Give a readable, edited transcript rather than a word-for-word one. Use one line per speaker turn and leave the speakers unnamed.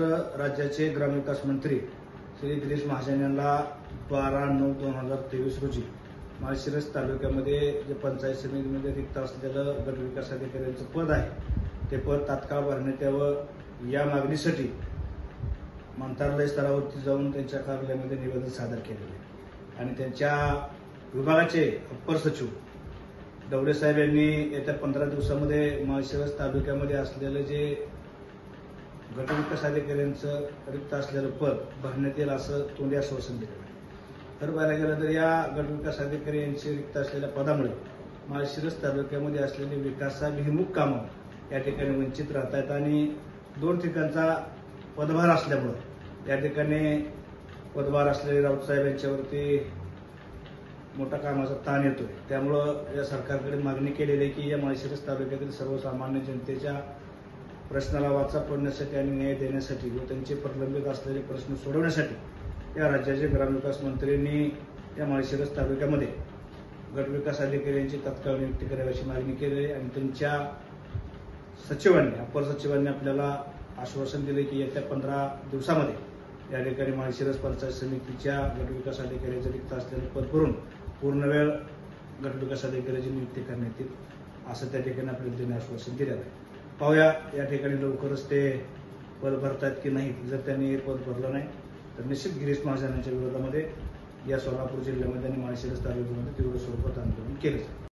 महाराष्ट्र राज्याचे ग्रामविकास मंत्री श्री गिरीश महाजन यांना 12/9/2023 रोजी माळशिरस तालुक्यामध्ये जे पंचायत समितीमध्ये रिक्त असलेलं गट विकास अधिकाऱ्यांचं पद आहे ते पद तात्काळ भरण्यात यावं या मागणीसाठी मंत्रालय स्तरावरती जाऊन त्यांच्या कार्यालयामध्ये निवेदन सादर केलेले आहे आणि त्यांच्या विभागाचे अप्पर सचिव डवळे साहेब यांनी येत्या 15 दिवसामध्ये माळशिरस तालुक्यामध्ये असलेलं जे गट विकास अधिकाऱ्यांचं रिक्त असलेलं पद भरण्यात येईल असं तोंडी आश्वासन दिलेलं आहे। तर पाहायला गेलं तर या गट विकास अधिकारी यांचे रिक्त असलेल्या पदामुळे माळशिरस तालुक्यामध्ये असलेले विकासाभिमुख कामं या ठिकाणी वंचित राहत आहेत आणि 2 ठिकाणचा पदभार असल्यामुळे या ठिकाणी पदभार असलेले राऊत साहेब यांच्यावरती मोठा कामाचा ताण येतोय। त्यामुळं या सरकारकडे मागणी केलेली आहे की या माळशिरस तालुक्यातील सर्वसामान्य जनतेच्या प्रश्नाला वाचा फोडण्यासाठी आणि न्याय देण्यासाठी व त्यांचे प्रलंबित असलेले प्रश्न सोडवण्यासाठी या राज्याचे ग्रामविकास मंत्र्यांनी या माळशिरस तालुक्यामध्ये गट विकास अधिकाऱ्यांची तत्काळ नियुक्ती करावी अशी मागणी केली आहे आणि त्यांच्या सचिवांनी अप्पर सचिवांनी आपल्याला आश्वासन दिले की येत्या 15 दिवसामध्ये या ठिकाणी माळशिरस पंचायत समितीच्या गट विकास अधिकाऱ्याचं रिक्त असलेलं पद भरून पूर्णवेळ गट विकास अधिकाऱ्याची नियुक्ती करण्यात येईल असं त्या ठिकाणी आपल्याला त्यांनी आश्वासन दिलेलं आहे। पाहूया या ठिकाणी लवकरच ते पद भरतात की नाही। जर त्यांनी पद भरलं नाही तर निश्चित गिरीश महाजन यांच्या विरोधामध्ये या सोलापूर जिल्ह्यामध्ये आणि माळशिरस तालुक्यामध्ये तीव्र स्वरूपात आंदोलन केले जाईल।